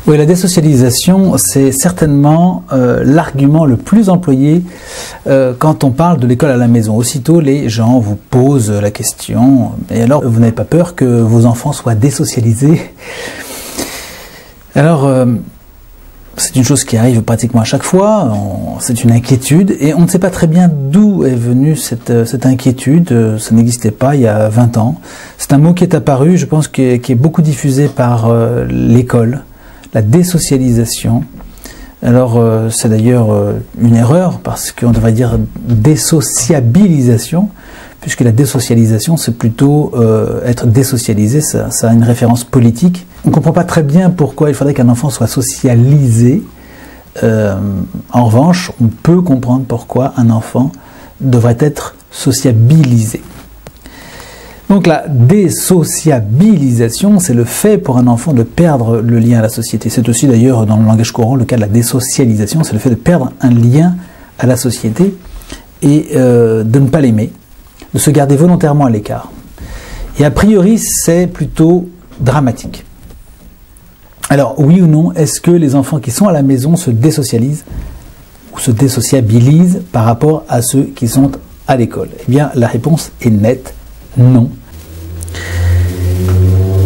Oui, la désocialisation, c'est certainement l'argument le plus employé quand on parle de l'école à la maison. Aussitôt, les gens vous posent la question, et alors vous n'avez pas peur que vos enfants soient désocialisés? Alors, c'est une chose qui arrive pratiquement à chaque fois, c'est une inquiétude, et on ne sait pas très bien d'où est venue cette inquiétude. Ça n'existait pas il y a 20 ans. C'est un mot qui est apparu, je pense, qui est beaucoup diffusé par l'école. La désocialisation. Alors c'est d'ailleurs une erreur parce qu'on devrait dire désociabilisation, puisque la désocialisation c'est plutôt être désocialisé, ça a une référence politique. On ne comprend pas très bien pourquoi il faudrait qu'un enfant soit socialisé. En revanche, on peut comprendre pourquoi un enfant devrait être sociabilisé. Donc la désociabilisation, c'est le fait pour un enfant de perdre le lien à la société. C'est aussi d'ailleurs dans le langage courant le cas de la désocialisation, c'est le fait de perdre un lien à la société et de ne pas l'aimer, de se garder volontairement à l'écart. Et a priori, c'est plutôt dramatique. Alors oui ou non, est-ce que les enfants qui sont à la maison se désocialisent ou se désociabilisent par rapport à ceux qui sont à l'école? Eh bien, la réponse est nette. Non.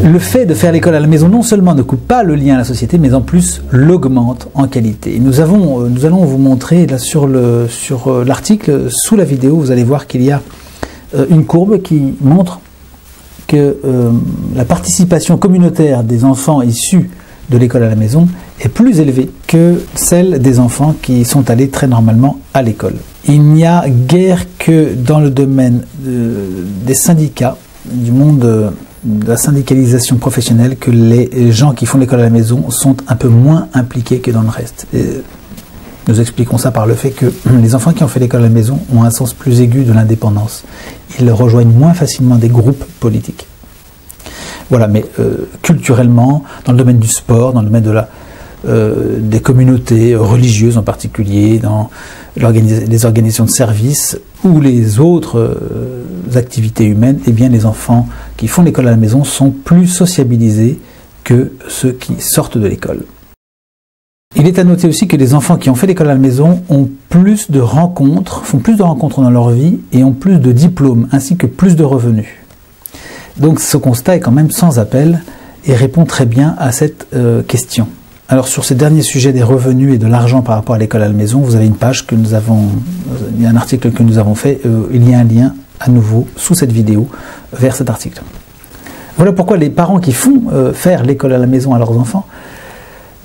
Le fait de faire l'école à la maison non seulement ne coupe pas le lien à la société, mais en plus l'augmente en qualité. Et nous allons vous montrer là sur l'article, sous la vidéo, vous allez voir qu'il y a une courbe qui montre que la participation communautaire des enfants issus de l'école à la maison est plus élevée que celle des enfants qui sont allés très normalement à l'école. Il n'y a guère que dans le domaine des syndicats, du monde de la syndicalisation professionnelle, que les gens qui font l'école à la maison sont un peu moins impliqués que dans le reste. Et nous expliquons ça par le fait que les enfants qui ont fait l'école à la maison ont un sens plus aigu de l'indépendance. Ils rejoignent moins facilement des groupes politiques. Voilà, mais culturellement, dans le domaine du sport, dans le domaine des communautés religieuses en particulier, dans les organisations de services ou les autres activités humaines, eh bien les enfants qui font l'école à la maison sont plus sociabilisés que ceux qui sortent de l'école. Il est à noter aussi que les enfants qui ont fait l'école à la maison ont plus de rencontres, font plus de rencontres dans leur vie et ont plus de diplômes ainsi que plus de revenus. Donc ce constat est quand même sans appel et répond très bien à cette question. Alors sur ces derniers sujets des revenus et de l'argent par rapport à l'école à la maison, vous avez une page que nous avons, il y a un article que nous avons fait, il y a un lien à nouveau sous cette vidéo vers cet article. Voilà pourquoi les parents qui font faire l'école à la maison à leurs enfants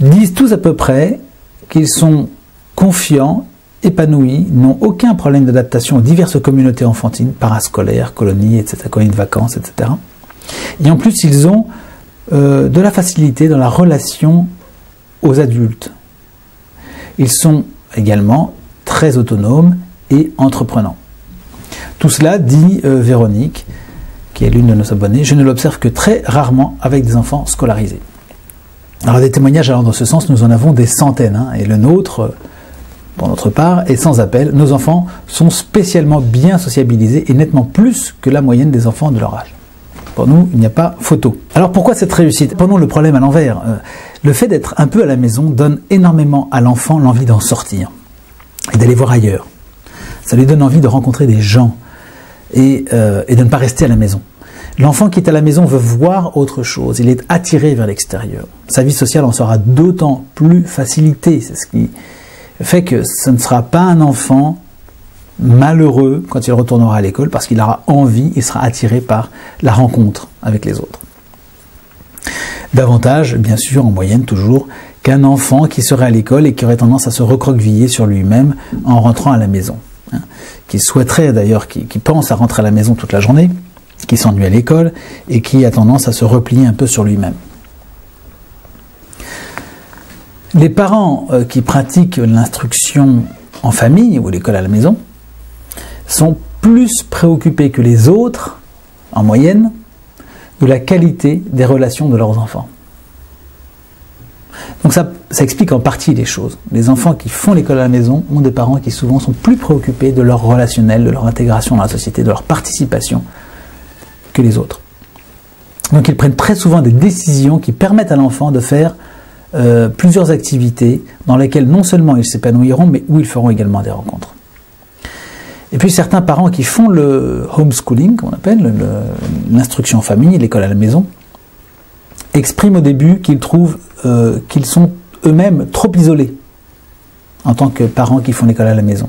disent tous à peu près qu'ils sont confiants, épanouis, n'ont aucun problème d'adaptation aux diverses communautés enfantines, parascolaires, colonies, etc., colonies de vacances, etc. Et en plus, ils ont de la facilité dans la relation aux adultes. Ils sont également très autonomes et entreprenants. Tout cela, dit Véronique, qui est l'une de nos abonnées, je ne l'observe que très rarement avec des enfants scolarisés. Alors des témoignages allant dans ce sens, nous en avons des centaines, hein, et le nôtre, pour notre part, est sans appel. Nos enfants sont spécialement bien sociabilisés et nettement plus que la moyenne des enfants de leur âge. Pour nous, il n'y a pas photo. Alors pourquoi cette réussite? Prenons le problème à l'envers. Le fait d'être un peu à la maison donne énormément à l'enfant l'envie d'en sortir et d'aller voir ailleurs. Ça lui donne envie de rencontrer des gens et de ne pas rester à la maison. L'enfant qui est à la maison veut voir autre chose, il est attiré vers l'extérieur. Sa vie sociale en sera d'autant plus facilitée. C'est ce qui fait que ce ne sera pas un enfant malheureux quand il retournera à l'école parce qu'il aura envie, il sera attiré par la rencontre avec les autres. Davantage, bien sûr, en moyenne toujours, qu'un enfant qui serait à l'école et qui aurait tendance à se recroqueviller sur lui-même en rentrant à la maison. Qui souhaiterait d'ailleurs, qui pense à rentrer à la maison toute la journée, qui s'ennuie à l'école et qui a tendance à se replier un peu sur lui-même. Les parents qui pratiquent l'instruction en famille ou l'école à la maison sont plus préoccupés que les autres, en moyenne, de la qualité des relations de leurs enfants. Donc ça explique en partie les choses. Les enfants qui font l'école à la maison ont des parents qui souvent sont plus préoccupés de leur relationnel, de leur intégration dans la société, de leur participation que les autres. Donc ils prennent très souvent des décisions qui permettent à l'enfant de faire plusieurs activités dans lesquelles non seulement ils s'épanouiront, mais où ils feront également des rencontres. Et puis certains parents qui font le homeschooling, qu'on appelle l'instruction en famille, l'école à la maison, expriment au début qu'ils trouvent qu'ils sont eux-mêmes trop isolés en tant que parents qui font l'école à la maison.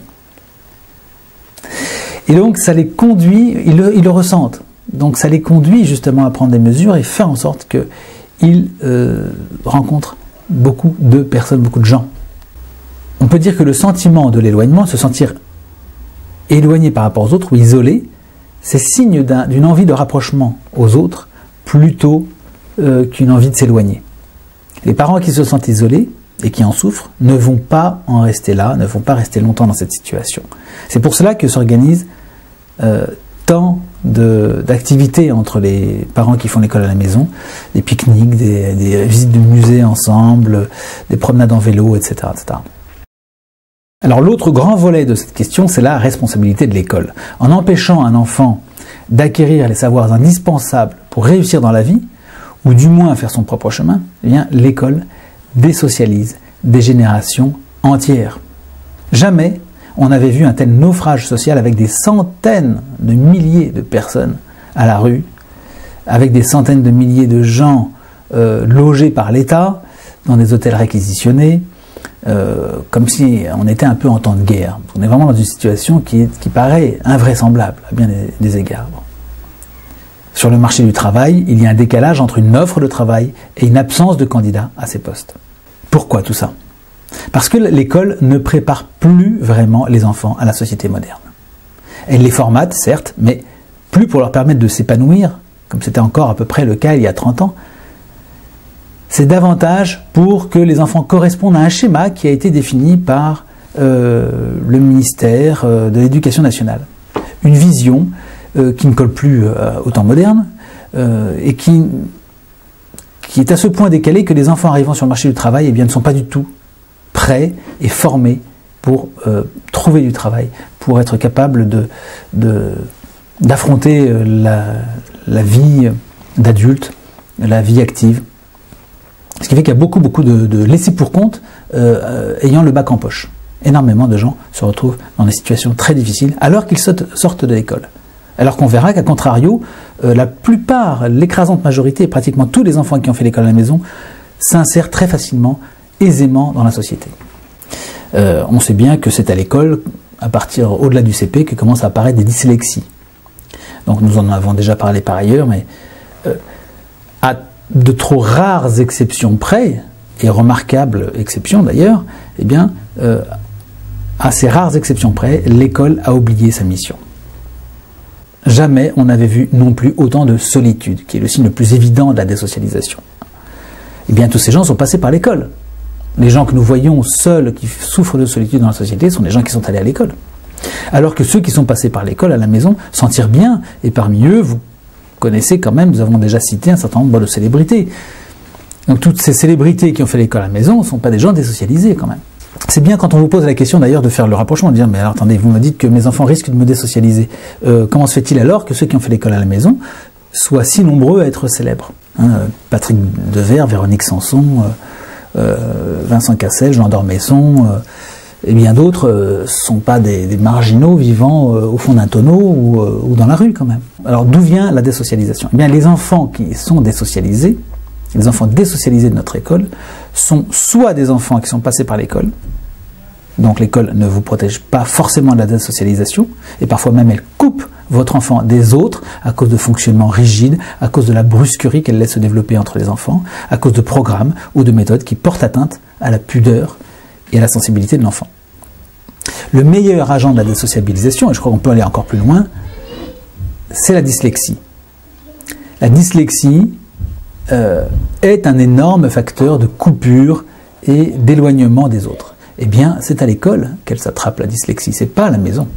Et donc ça les conduit, ils le ressentent, donc ça les conduit justement à prendre des mesures et faire en sorte qu'ils rencontrent beaucoup de personnes, beaucoup de gens. On peut dire que le sentiment de l'éloignement, se sentir éloigné par rapport aux autres ou isolé, c'est signe d'une envie de rapprochement aux autres plutôt qu'une envie de s'éloigner. Les parents qui se sentent isolés et qui en souffrent ne vont pas en rester là, ne vont pas rester longtemps dans cette situation. C'est pour cela que s'organisent tant d'activités entre les parents qui font l'école à la maison, des pique-niques, des visites de musées ensemble, des promenades en vélo, etc. etc. Alors l'autre grand volet de cette question, c'est la responsabilité de l'école. En empêchant un enfant d'acquérir les savoirs indispensables pour réussir dans la vie, ou du moins faire son propre chemin, eh bien l'école désocialise des générations entières. Jamais on n'avait vu un tel naufrage social avec des centaines de milliers de personnes à la rue, avec des centaines de milliers de gens logés par l'État, dans des hôtels réquisitionnés, comme si on était un peu en temps de guerre. On est vraiment dans une situation qui paraît invraisemblable à bien des égards. Sur le marché du travail, il y a un décalage entre une offre de travail et une absence de candidats à ces postes. Pourquoi tout ça? Parce que l'école ne prépare plus vraiment les enfants à la société moderne. Elle les formate, certes, mais plus pour leur permettre de s'épanouir, comme c'était encore à peu près le cas il y a 30 ans, c'est davantage pour que les enfants correspondent à un schéma qui a été défini par le ministère de l'Éducation nationale. Une vision qui ne colle plus au temps moderne et qui est à ce point décalée que les enfants arrivant sur le marché du travail ne sont pas du tout prêts et formés pour trouver du travail, pour être capables d'affronter la vie d'adulte, la vie active. Ce qui fait qu'il y a beaucoup de laissés pour compte ayant le bac en poche. Énormément de gens se retrouvent dans des situations très difficiles alors qu'ils sortent de l'école. Alors qu'on verra qu'à contrario, la plupart, l'écrasante majorité, pratiquement tous les enfants qui ont fait l'école à la maison, s'insèrent très facilement, aisément dans la société. On sait bien que c'est à l'école, à partir au-delà du CP, que commencent à apparaître des dyslexies. Donc nous en avons déjà parlé par ailleurs, mais à de trop rares exceptions près, et remarquables exceptions d'ailleurs, eh bien, à ces rares exceptions près, l'école a oublié sa mission. Jamais on n'avait vu non plus autant de solitude, qui est le signe le plus évident de la désocialisation. Eh bien, tous ces gens sont passés par l'école. Les gens que nous voyons seuls, qui souffrent de solitude dans la société, sont des gens qui sont allés à l'école. Alors que ceux qui sont passés par l'école à la maison s'en tirent bien, et parmi eux, vous connaissez quand même, nous avons déjà cité un certain nombre de célébrités. Donc toutes ces célébrités qui ont fait l'école à la maison ne sont pas des gens désocialisés quand même. C'est bien quand on vous pose la question d'ailleurs de faire le rapprochement, de dire mais alors attendez, vous me dites que mes enfants risquent de me désocialiser. Comment se fait-il alors que ceux qui ont fait l'école à la maison soient si nombreux à être célèbres, Patrick Devers, Véronique Sanson, Vincent Cassel, Jean d'Ormesson et bien d'autres ne sont pas des marginaux vivant au fond d'un tonneau ou dans la rue quand même. Alors d'où vient la désocialisation? Eh bien les enfants qui sont désocialisés, les enfants désocialisés de notre école, sont soit des enfants qui sont passés par l'école, donc l'école ne vous protège pas forcément de la désocialisation, et parfois même elle coupe votre enfant des autres à cause de fonctionnements rigides, à cause de la brusquerie qu'elle laisse se développer entre les enfants, à cause de programmes ou de méthodes qui portent atteinte à la pudeur et à la sensibilité de l'enfant. Le meilleur agent de la désociabilisation, et je crois qu'on peut aller encore plus loin, c'est la dyslexie. La dyslexie est un énorme facteur de coupure et d'éloignement des autres. Eh bien, c'est à l'école qu'elle s'attrape la dyslexie, c'est pas à la maison.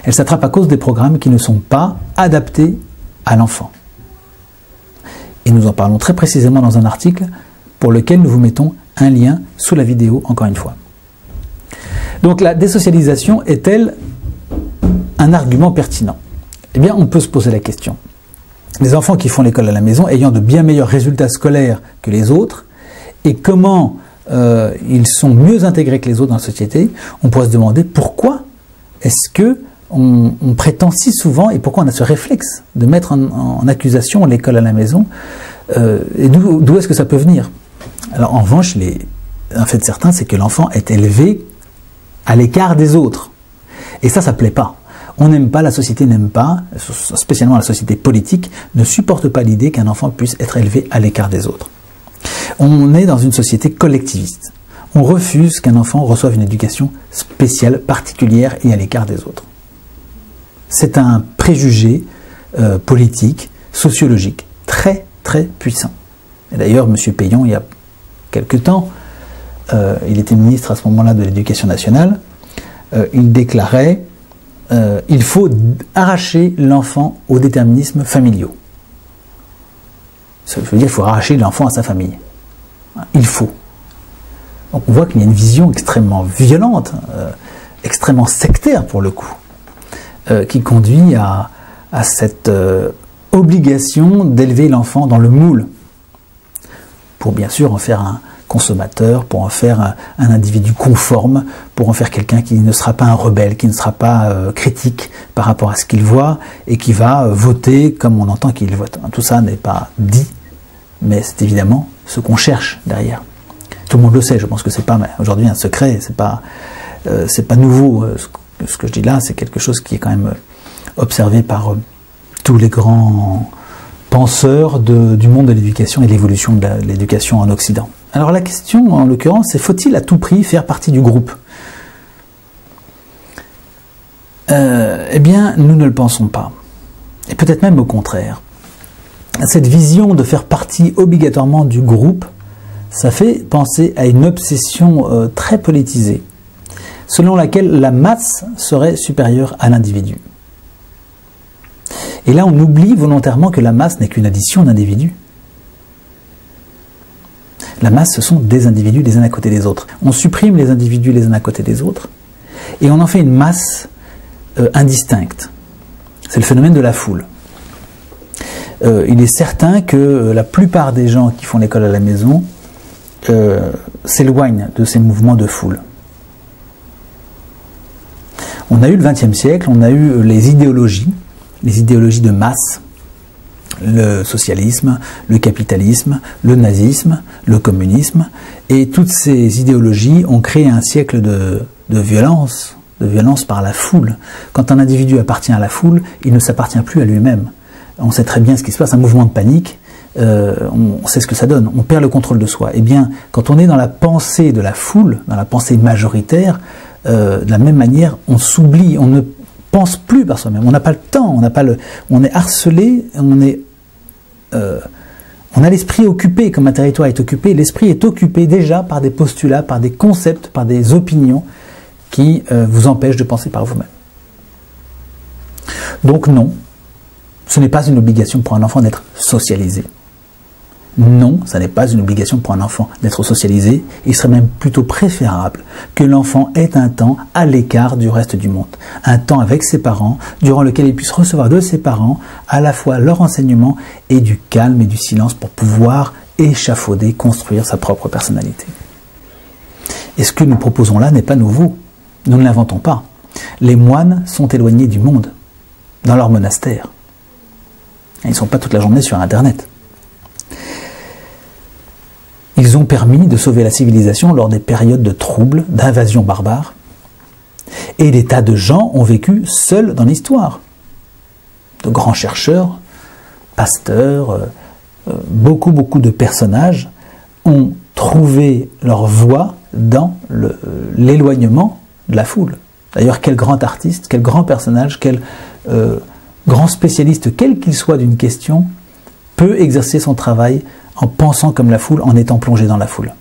Elle s'attrape à cause des programmes qui ne sont pas adaptés à l'enfant. Et nous en parlons très précisément dans un article pour lequel nous vous mettons un lien sous la vidéo, encore une fois. Donc la désocialisation est-elle un argument pertinent? Eh bien, on peut se poser la question. Les enfants qui font l'école à la maison, ayant de bien meilleurs résultats scolaires que les autres, et comment ils sont mieux intégrés que les autres dans la société, on pourrait se demander pourquoi est-ce que on prétend si souvent, et pourquoi on a ce réflexe de mettre en accusation l'école à la maison, et d'où est-ce que ça peut venir? Alors en revanche, un fait certain, c'est que l'enfant est élevé à l'écart des autres. Et ça plaît pas. On n'aime pas, la société n'aime pas, spécialement la société politique, ne supporte pas l'idée qu'un enfant puisse être élevé à l'écart des autres. On est dans une société collectiviste. On refuse qu'un enfant reçoive une éducation spéciale, particulière et à l'écart des autres. C'est un préjugé politique, sociologique, très très puissant. Et d'ailleurs, M. Payon, il y a quelque temps, il était ministre à ce moment-là de l'Éducation nationale, il déclarait il faut arracher l'enfant aux déterminismes familiaux. Ça veut dire qu'il faut arracher l'enfant à sa famille. Il faut. Donc on voit qu'il y a une vision extrêmement violente, extrêmement sectaire pour le coup, qui conduit à cette obligation d'élever l'enfant dans le moule, pour bien sûr en faire un consommateur, pour en faire un individu conforme, pour en faire quelqu'un qui ne sera pas un rebelle, qui ne sera pas critique par rapport à ce qu'il voit et qui va voter comme on entend qu'il vote. Tout ça n'est pas dit, mais c'est évidemment ce qu'on cherche derrière. Tout le monde le sait, je pense que c'est pas aujourd'hui un secret, c'est pas nouveau. Ce que je dis là, c'est quelque chose qui est quand même observé par tous les grands penseurs du monde de l'éducation et de l'évolution de l'éducation en Occident. Alors la question, en l'occurrence, c'est faut-il à tout prix faire partie du groupe? Eh bien, nous ne le pensons pas. Et peut-être même au contraire. Cette vision de faire partie obligatoirement du groupe, ça fait penser à une obsession très politisée, selon laquelle la masse serait supérieure à l'individu. Et là, on oublie volontairement que la masse n'est qu'une addition d'individus. La masse, ce sont des individus les uns à côté des autres. On supprime les individus les uns à côté des autres et on en fait une masse indistincte. C'est le phénomène de la foule. Il est certain que la plupart des gens qui font l'école à la maison s'éloignent de ces mouvements de foule. On a eu le XXe siècle, on a eu les idéologies de masse, le socialisme, le capitalisme, le nazisme, le communisme, et toutes ces idéologies ont créé un siècle de violence par la foule. Quand un individu appartient à la foule, il ne s'appartient plus à lui-même. On sait très bien ce qui se passe, un mouvement de panique, on sait ce que ça donne, on perd le contrôle de soi. Eh bien, quand on est dans la pensée de la foule, dans la pensée majoritaire, de la même manière, on s'oublie, on ne pense plus par soi-même, on n'a pas le temps, on est harcelé, on a l'esprit occupé, comme un territoire est occupé, l'esprit est occupé déjà par des postulats, par des concepts, par des opinions qui vous empêchent de penser par vous-même. Donc non, ce n'est pas une obligation pour un enfant d'être socialisé. Non, ça n'est pas une obligation pour un enfant d'être socialisé. Il serait même plutôt préférable que l'enfant ait un temps à l'écart du reste du monde. Un temps avec ses parents, durant lequel il puisse recevoir de ses parents à la fois leur enseignement et du calme et du silence pour pouvoir échafauder, construire sa propre personnalité. Et ce que nous proposons là n'est pas nouveau. Nous ne l'inventons pas. Les moines sont éloignés du monde, dans leur monastère. Ils ne sont pas toute la journée sur Internet. Ils ont permis de sauver la civilisation lors des périodes de troubles, d'invasions barbares. Et des tas de gens ont vécu seuls dans l'histoire. De grands chercheurs, pasteurs, beaucoup de personnages ont trouvé leur voie dans l'éloignement de la foule. D'ailleurs, quel grand artiste, quel grand personnage, quel grand spécialiste, quel qu'il soit d'une question, peut exercer son travail en pensant comme la foule, en étant plongé dans la foule.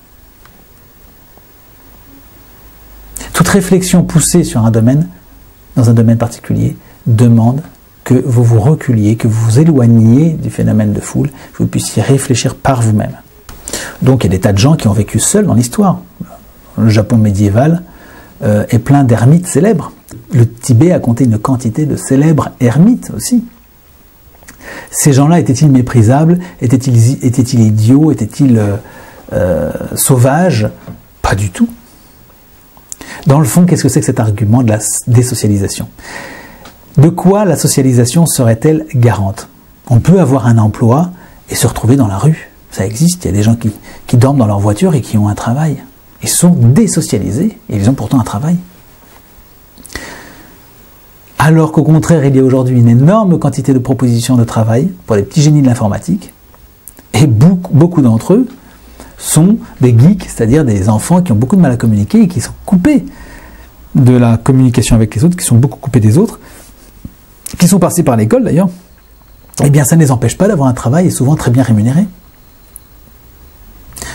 Toute réflexion poussée sur un domaine, dans un domaine particulier, demande que vous vous reculiez, que vous vous éloigniez du phénomène de foule, que vous puissiez réfléchir par vous-même. Donc il y a des tas de gens qui ont vécu seuls dans l'histoire. Le Japon médiéval est plein d'ermites célèbres. Le Tibet a compté une quantité de célèbres ermites aussi. Ces gens-là étaient-ils méprisables? Étaient-ils idiots? Étaient-ils sauvage, pas du tout. Dans le fond, qu'est-ce que c'est que cet argument de la désocialisation? De quoi la socialisation serait-elle garante? On peut avoir un emploi et se retrouver dans la rue. Ça existe, il y a des gens qui dorment dans leur voiture et qui ont un travail. Ils sont désocialisés et ils ont pourtant un travail. Alors qu'au contraire, il y a aujourd'hui une énorme quantité de propositions de travail pour les petits génies de l'informatique. Et beaucoup d'entre eux sont des geeks, c'est-à-dire des enfants qui ont beaucoup de mal à communiquer et qui sont coupés de la communication avec les autres, qui sont beaucoup coupés des autres, qui sont passés par l'école d'ailleurs. Eh bien, ça ne les empêche pas d'avoir un travail et souvent très bien rémunéré.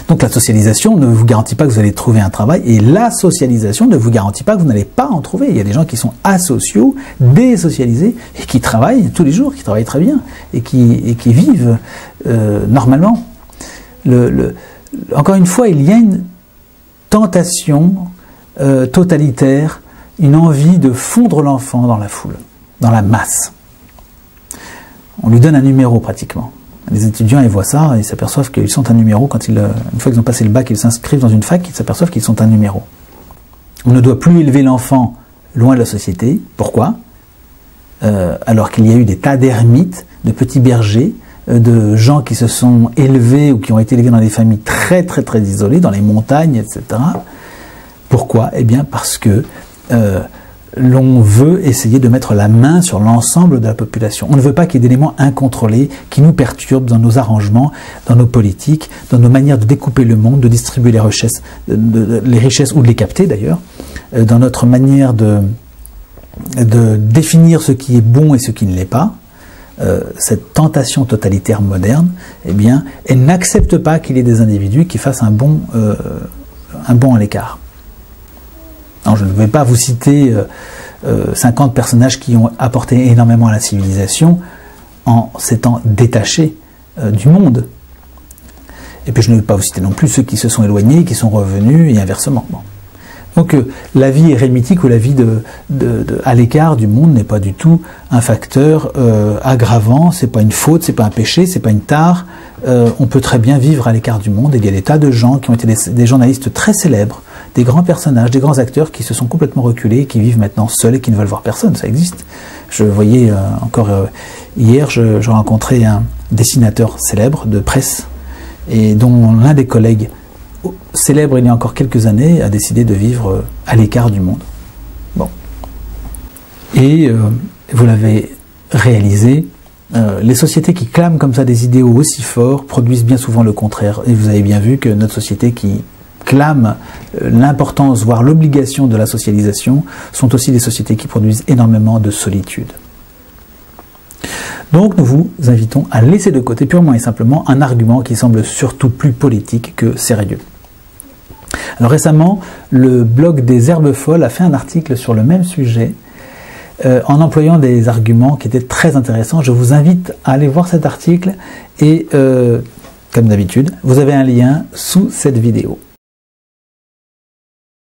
Donc la socialisation ne vous garantit pas que vous allez trouver un travail et la socialisation ne vous garantit pas que vous n'allez pas en trouver. Il y a des gens qui sont asociaux, désocialisés et qui travaillent tous les jours, qui travaillent très bien et qui vivent normalement. Encore une fois, il y a une tentation totalitaire, une envie de fondre l'enfant dans la foule, dans la masse. On lui donne un numéro pratiquement. Les étudiants, ils voient ça, ils s'aperçoivent qu'ils sont un numéro. Une fois qu'ils ont passé le bac, ils s'inscrivent dans une fac, ils s'aperçoivent qu'ils sont un numéro. On ne doit plus élever l'enfant loin de la société. Pourquoi? Alors qu'il y a eu des tas d'ermites, de petits bergers, de gens qui se sont élevés ou qui ont été élevés dans des familles très très très isolées, dans les montagnes, etc. Pourquoi? Eh bien parce que l'on veut essayer de mettre la main sur l'ensemble de la population. On ne veut pas qu'il y ait d'éléments incontrôlés qui nous perturbent dans nos arrangements, dans nos politiques, dans nos manières de découper le monde, de distribuer les richesses ou de les capter d'ailleurs, dans notre manière de définir ce qui est bon et ce qui ne l'est pas. Cette tentation totalitaire moderne, eh bien, elle n'accepte pas qu'il y ait des individus qui fassent un bond à l'écart. Alors, je ne vais pas vous citer 50 personnages qui ont apporté énormément à la civilisation en s'étant détachés du monde. Et puis je ne vais pas vous citer non plus ceux qui se sont éloignés, qui sont revenus et inversement. Bon. Donc la vie érémitique ou la vie à l'écart du monde n'est pas du tout un facteur aggravant, c'est pas une faute, c'est pas un péché, c'est pas une tare. On peut très bien vivre à l'écart du monde. Et il y a des tas de gens qui ont été des journalistes très célèbres, des grands personnages, des grands acteurs qui se sont complètement reculés, qui vivent maintenant seuls et qui ne veulent voir personne. Ça existe. Je voyais encore hier, je rencontrais un dessinateur célèbre de presse et dont l'un des collègues célèbre il y a encore quelques années a décidé de vivre à l'écart du monde. Bon. Et vous l'avez réalisé, les sociétés qui clament comme ça des idéaux aussi forts produisent bien souvent le contraire. Et vous avez bien vu que notre société qui clame l'importance, voire l'obligation de la socialisation, sont aussi des sociétés qui produisent énormément de solitude. Donc nous vous invitons à laisser de côté purement et simplement un argument qui semble surtout plus politique que sérieux. Alors récemment, le blog des Herbes Folles a fait un article sur le même sujet en employant des arguments qui étaient très intéressants. Je vous invite à aller voir cet article et, comme d'habitude, vous avez un lien sous cette vidéo.